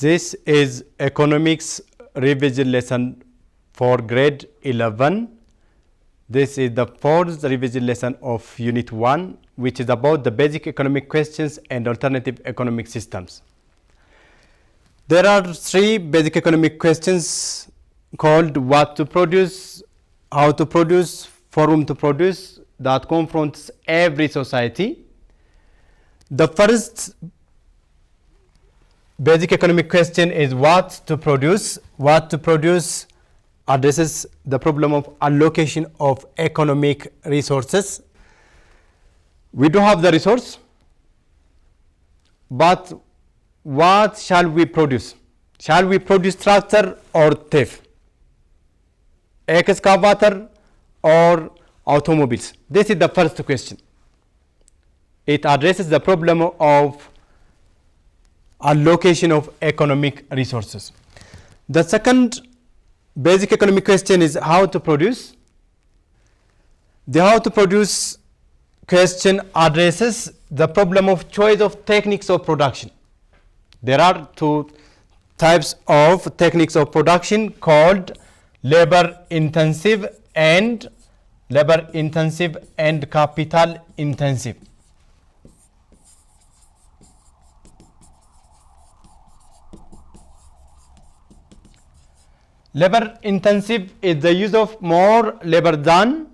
This is economics revision lesson for grade 11. This is the fourth revision lesson of unit 1, which is about the basic economic questions and alternative economic systems. There are 3 basic economic questions called what to produce, how to produce, for whom to produce, that confronts every society. The first basic economic question is what to produce. What to produce addresses the problem of allocation of economic resources. We do have the resource, but what shall we produce? Shall we produce tractor or TIF? Excavator or automobiles? This is the first question. It addresses the problem of allocation of economic resources. The second basic economic question is how to produce. The how to produce question addresses the problem of choice of techniques of production. There are 2 types of techniques of production called labor intensive and capital intensive. Labor intensive is the use of more labor than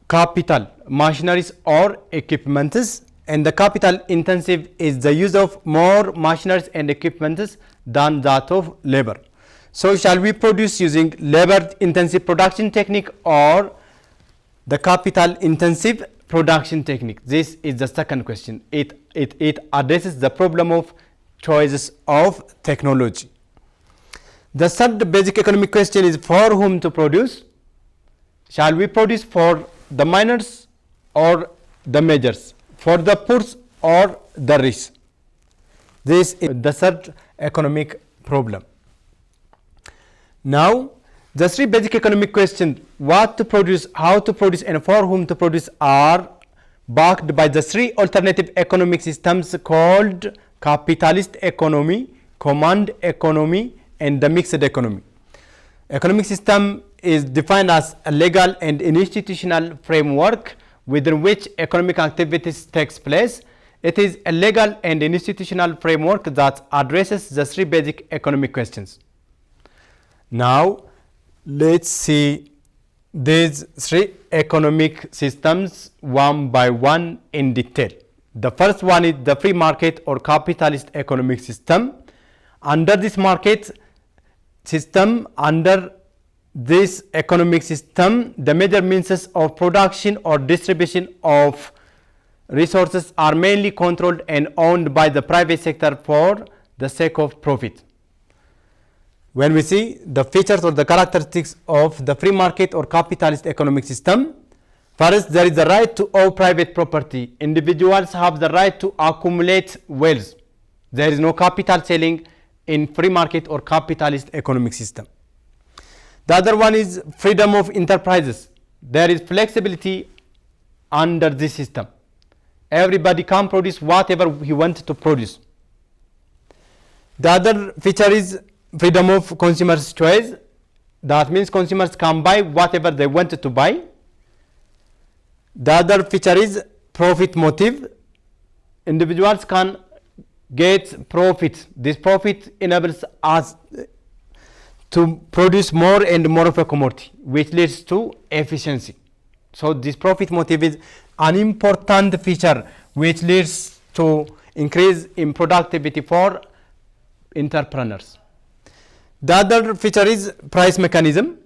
capital, machineries or equipments, and the capital intensive is the use of more machineries and equipments than that of labor. So shall we produce using labor intensive production technique or the capital intensive production technique? This is the second question. It addresses the problem of choices of technology. The third basic economic question is for whom to produce. Shall we produce for the minors or the majors, for the poor or the rich? This is the third economic problem. Now, the 3 basic economic questions, what to produce, how to produce, and for whom to produce, are backed by the 3 alternative economic systems called capitalist economy, command economy, and the mixed economy. Economic system is defined as a legal and institutional framework within which economic activities takes place. It is a legal and institutional framework that addresses the 3 basic economic questions. Now, let's see these 3 economic systems one by one in detail. The first one is the free market or capitalist economic system. Under this market system, under this economic system, the major means of production or distribution of resources are mainly controlled and owned by the private sector for the sake of profit. When we see the features or the characteristics of the free market or capitalist economic system, first, there is the right to own private property. Individuals have the right to accumulate wealth. There is no capital selling in free market or capitalist economic system. The other one is freedom of enterprises. There is flexibility under this system. Everybody can produce whatever he wants to produce. The other feature is freedom of consumers' choice. That means consumers can buy whatever they want to buy. The other feature is profit motive. Individuals can get profit. This profit enables us to produce more and more of a commodity, which leads to efficiency. So this profit motive is an important feature which leads to increase in productivity for entrepreneurs. The other feature is price mechanism.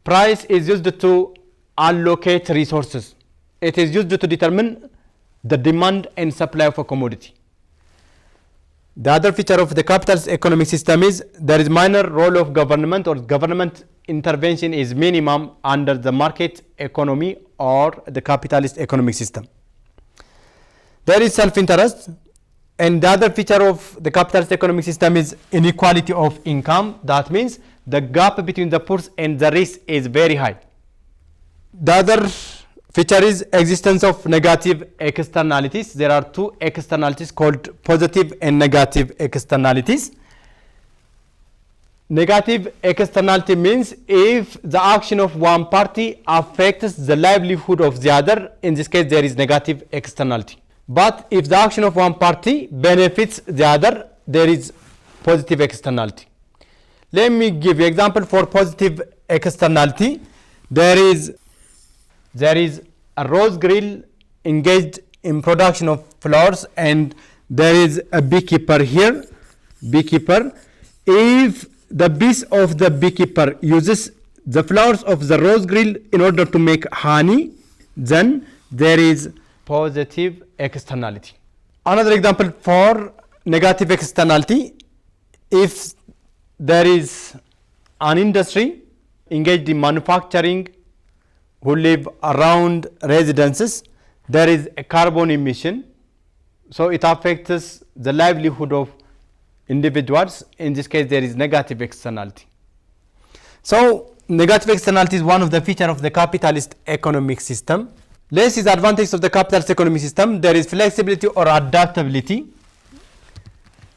Price is used to allocate resources. It is used to determine the demand and supply of a commodity. The other feature of the capitalist economic system is there is minor role of government, or government intervention is minimum under the market economy or the capitalist economic system. There is self-interest, and the other feature of the capitalist economic system is inequality of income. That means the gap between the poor and the rich is very high. The other feature is existence of negative externalities. There are two externalities called positive and negative externalities. Negative externality means if the action of one party affects the livelihood of the other, in this case there is negative externality. But if the action of one party benefits the other, there is positive externality. Let me give you example for positive externality. There is a rose grill engaged in production of flowers, and there is a beekeeper here. Beekeeper, if the bees of the beekeeper uses the flowers of the rose grill in order to make honey, then there is positive externality. Another example for negative externality, if there is an industry engaged in manufacturing who live around residences, there is a carbon emission, so it affects the livelihood of individuals. In this case there is negative externality. So negative externality is one of the features of the capitalist economic system. Let's see the advantages of the capitalist economic system. There is flexibility or adaptability,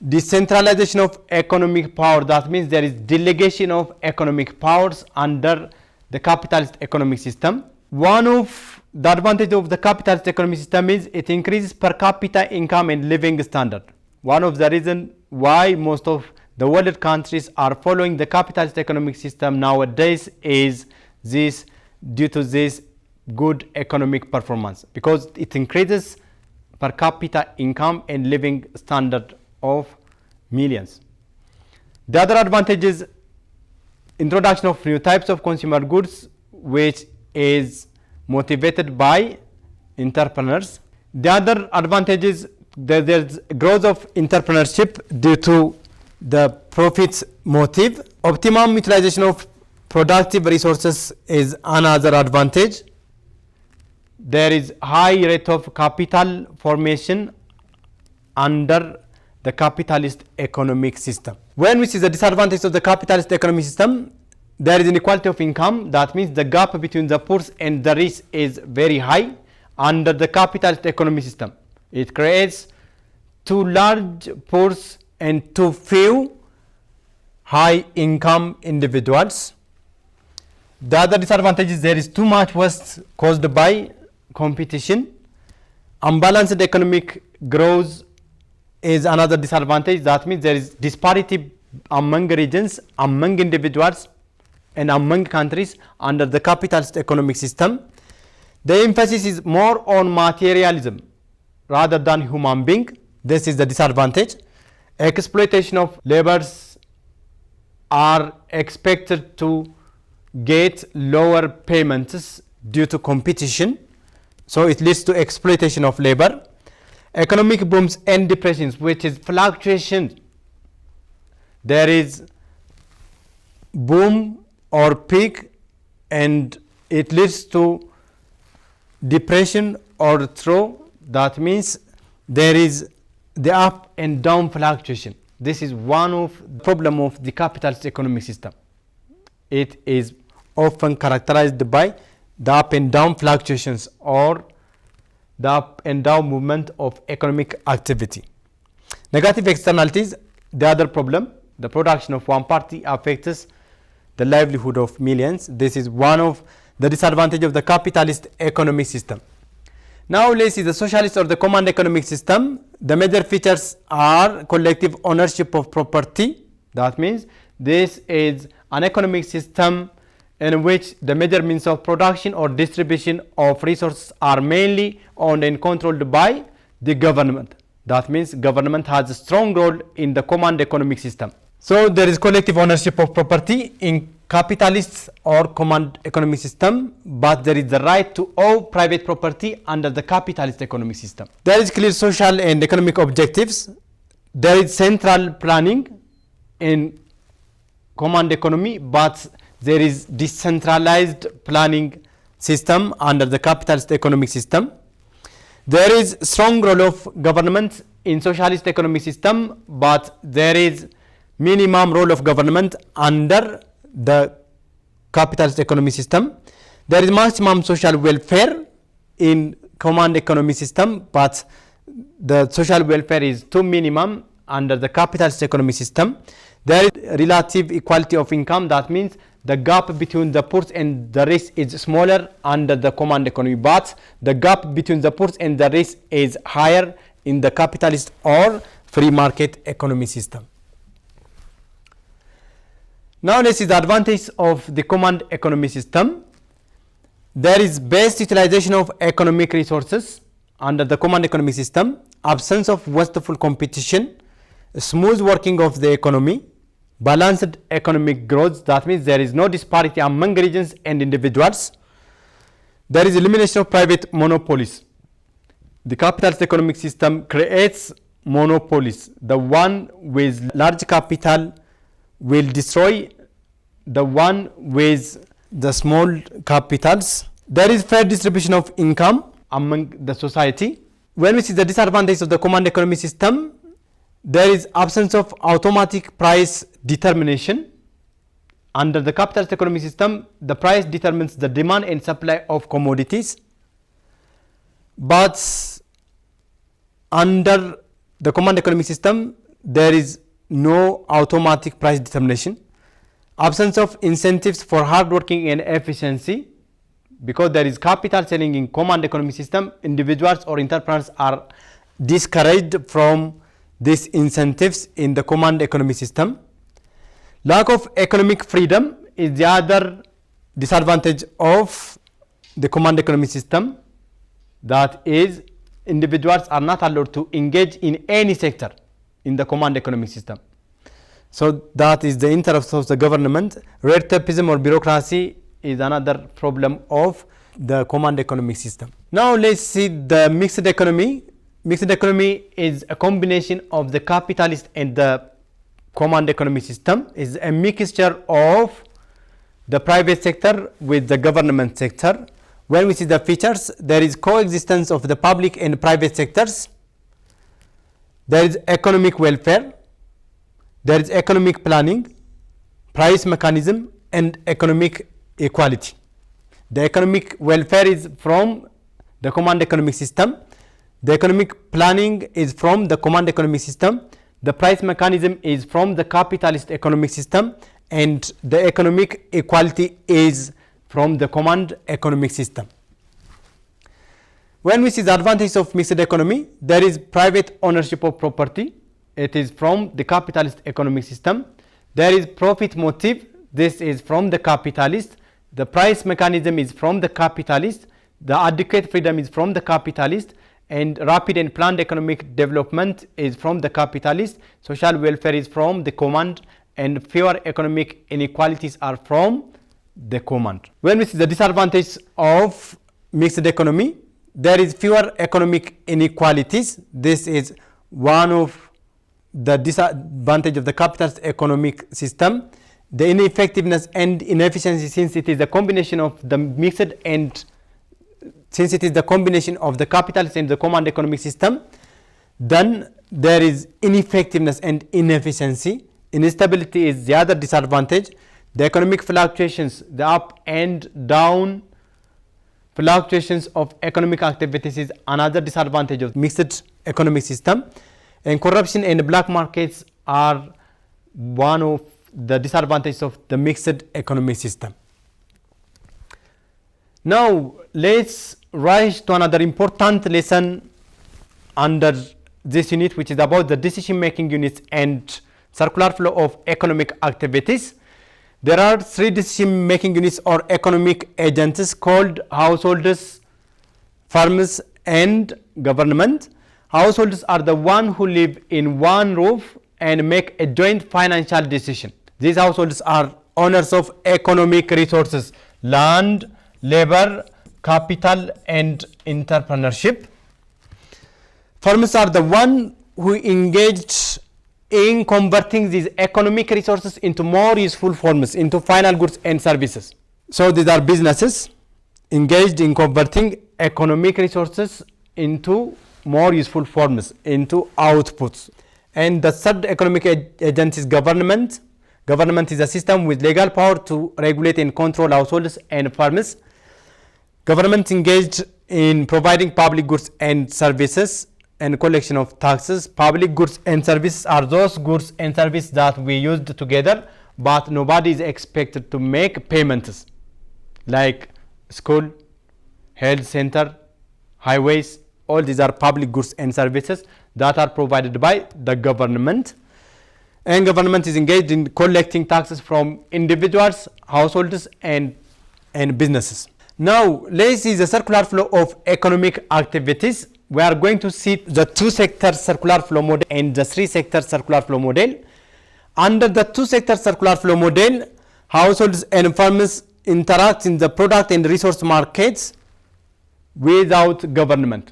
decentralization of economic power. That means there is delegation of economic powers under the capitalist economic system. One of the advantages of the capitalist economic system is it increases per capita income and living standard. One of the reasons why most of the world countries are following the capitalist economic system nowadays is this, due to this good economic performance, because it increases per capita income and living standard of millions. The other advantage is introduction of new types of consumer goods, which is motivated by entrepreneurs. The other advantage is that there's growth of entrepreneurship due to the profits motive. Optimum utilization of productive resources is another advantage. There is high rate of capital formation under the capitalist economic system. When we see the disadvantage of the capitalist economic system, there is inequality of income. That means the gap between the poor and the rich is very high under the capitalist economic system. It creates too large poor and too few high income individuals. The other disadvantage is there is too much waste caused by competition. Unbalanced economic growth is another disadvantage. That means there is disparity among regions, among individuals, and among countries under the capitalist economic system. The emphasis is more on materialism rather than human being. This is the disadvantage. Exploitation of laborers are expected to get lower payments due to competition, so it leads to exploitation of labor. Economic booms and depressions, which is fluctuation. There is boom or peak and it leads to depression or throw. That means there is the up and down fluctuation. This is one of the problem of the capitalist economic system. It is often characterized by the up and down fluctuations or the up and down movement of economic activity. Negative externalities, the other problem, the production of one party affects the livelihood of millions. This is one of the disadvantages of the capitalist economic system. Now let's see the socialist or the command economic system. The major features are collective ownership of property. That means this is an economic system in which the major means of production or distribution of resources are mainly owned and controlled by the government. That means government has a strong role in the command economic system. So there is collective ownership of property in capitalist or command economic system, but there is the right to own private property under the capitalist economic system. There is clear social and economic objectives. There is central planning in command economy, but there is decentralized planning system under the capitalist economic system. There is strong role of government in socialist economic system, but there is minimum role of government under the capitalist economic system. There is maximum social welfare in command economic system, but the social welfare is too minimum under the capitalist economic system. There is relative equality of income. That means the gap between the poor and the rich is smaller under the command economy, but the gap between the poor and the rich is higher in the capitalist or free market economy system. Now let's see the advantage of the command economy system. There is best utilization of economic resources under the command economy system, absence of wasteful competition, smooth working of the economy, balanced economic growth. That means there is no disparity among regions and individuals. There is elimination of private monopolies. The capitalist economic system creates monopolies. The one with large capital will destroy the one with the small capitals. There is fair distribution of income among the society. When we see the disadvantage of the command economy system, there is absence of automatic price determination. Under the capitalist economic system, the price determines the demand and supply of commodities. But under the command economic system, there is no automatic price determination. Absence of incentives for hard working and efficiency. Because there is capital selling in command economic system, individuals or entrepreneurs are discouraged from these incentives in the command economy system. Lack of economic freedom is the other disadvantage of the command economy system. That is, individuals are not allowed to engage in any sector in the command economy system. So that is the interest of the government. Red tapeism or bureaucracy is another problem of the command economic system. Now let's see the mixed economy. Mixed economy is a combination of the capitalist and the command economy system. Is a mixture of the private sector with the government sector. When we see the features, there is coexistence of the public and private sectors. There is economic welfare. There is economic planning, price mechanism, and economic equality. The economic welfare is from the command economic system. The economic planning is from the command economic system. The price mechanism is from the capitalist economic system, and the economic equality is from the command economic system. When we see the advantage of mixed economy, there is private ownership of property. It is from the capitalist economic system. There is profit motive. This is from the capitalist. The price mechanism is from the capitalist. The adequate freedom is from the capitalist. And rapid and planned economic development is from the capitalist. Social welfare is from the command. And fewer economic inequalities are from the command. When we see the disadvantage of mixed economy, there is fewer economic inequalities. This is one of the disadvantage of the capitalist economic system. The ineffectiveness and inefficiency, since it is a combination of the mixed and since it is the combination of the capitalist and the command economic system, then there is ineffectiveness and inefficiency. Instability is the other disadvantage. The economic fluctuations, the up and down fluctuations of economic activities is another disadvantage of mixed economic system. And corruption and black markets are one of the disadvantages of the mixed economy system. Now let's rise to another important lesson under this unit, which is about the decision making units and circular flow of economic activities. There are three decision-making units or economic agents called households, firms, and government. Households are the one who live in one roof and make a joint financial decision. These households are owners of economic resources, land, labor, capital, and entrepreneurship. Firms are the one who engaged in converting these economic resources into more useful forms, into final goods and services. So these are businesses engaged in converting economic resources into more useful forms, into outputs. And the third economic agent is government. Government is a system with legal power to regulate and control households and firms. Government engaged in providing public goods and services and collection of taxes. Public goods and services are those goods and services that we used together, but nobody is expected to make payments, like school, health center, highways. All these are public goods and services that are provided by the government. And government is engaged in collecting taxes from individuals, households, and businesses. Now, let's see the circular flow of economic activities. We are going to see the two-sector circular flow model and the three-sector circular flow model. Under the two-sector circular flow model, households and firms interact in the product and resource markets without government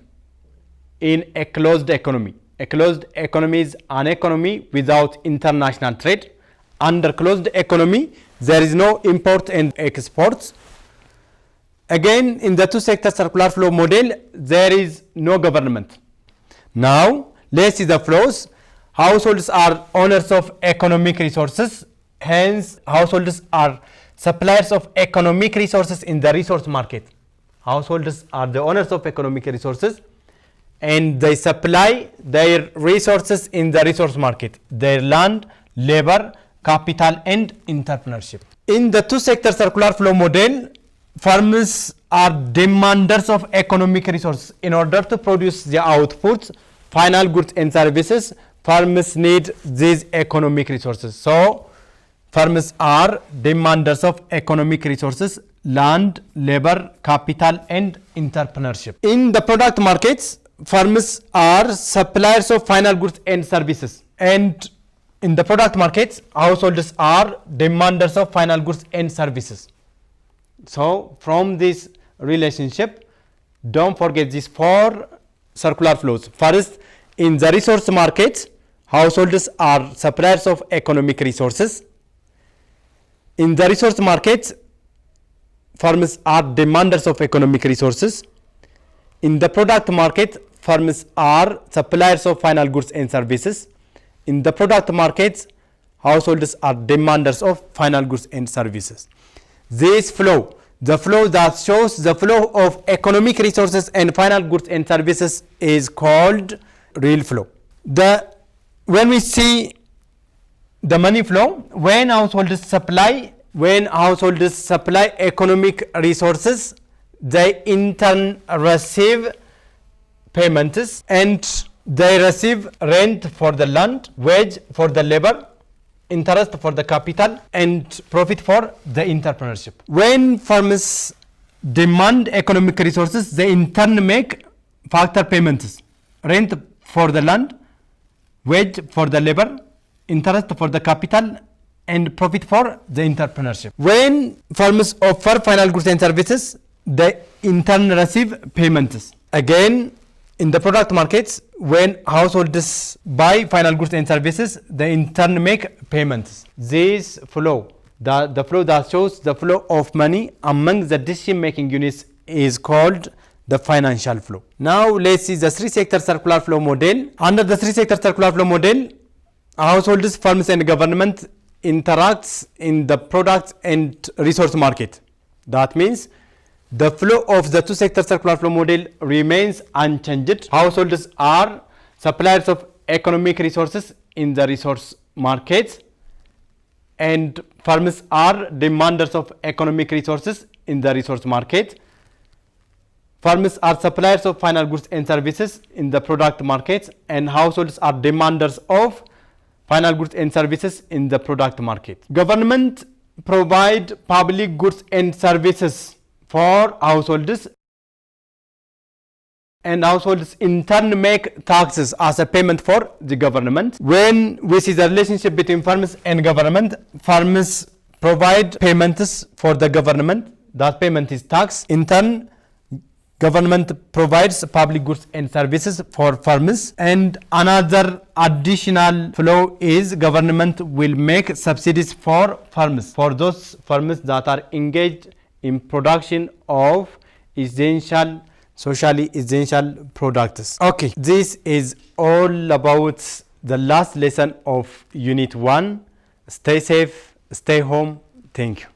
in a closed economy. A closed economy is an economy without international trade. Under closed economy, there is no import and exports. Again, in the two-sector circular flow model, there is no government. Now, let's see the flows. Households are owners of economic resources. Hence, households are suppliers of economic resources in the resource market. Households are the owners of economic resources, and they supply their resources in the resource market, their land, labor, capital, and entrepreneurship. In the two-sector circular flow model, firms are demanders of economic resources. In order to produce the outputs, final goods and services, firms need these economic resources. So, firms are demanders of economic resources, land, labor, capital, and entrepreneurship. In the product markets, firms are suppliers of final goods and services. And in the product markets, households are demanders of final goods and services. So, from this relationship, don't forget these four circular flows. First, in the resource markets, households are suppliers of economic resources. In the resource markets, firms are demanders of economic resources. In the product market, firms are suppliers of final goods and services. In the product markets, households are demanders of final goods and services. This flow, the flow that shows the flow of economic resources and final goods and services, is called real flow. When we see the money flow, when households supply economic resources, they in turn receive payments, and they receive rent for the land, wage for the labor, interest for the capital, and profit for the entrepreneurship. When firms demand economic resources, they in turn make factor payments, rent for the land, wage for the labor, interest for the capital, and profit for the entrepreneurship. When firms offer final goods and services, they in turn receive payments. Again, in the product markets, when households buy final goods and services, they in turn make payments. This flow, the flow that shows the flow of money among the decision-making units, is called the financial flow. Now let's see the three-sector circular flow model. Under the three-sector circular flow model, households, firms, and government interacts in the product and resource market. That means the flow of the two-sector circular flow model remains unchanged. Households are suppliers of economic resources in the resource markets, and firms are demanders of economic resources in the resource market. Firms are suppliers of final goods and services in the product markets, and households are demanders of final goods and services in the product market. Government provide public goods and services for households, and households in turn make taxes as a payment for the government. When we see the relationship between farmers and government, farmers provide payments for the government. That payment is tax. In turn, government provides public goods and services for farmers. And another additional flow is government will make subsidies for farmers, for those farmers that are engaged in production of essential, socially essential products. Okay, this is all about the last lesson of Unit 1. Stay safe, stay home. Thank you.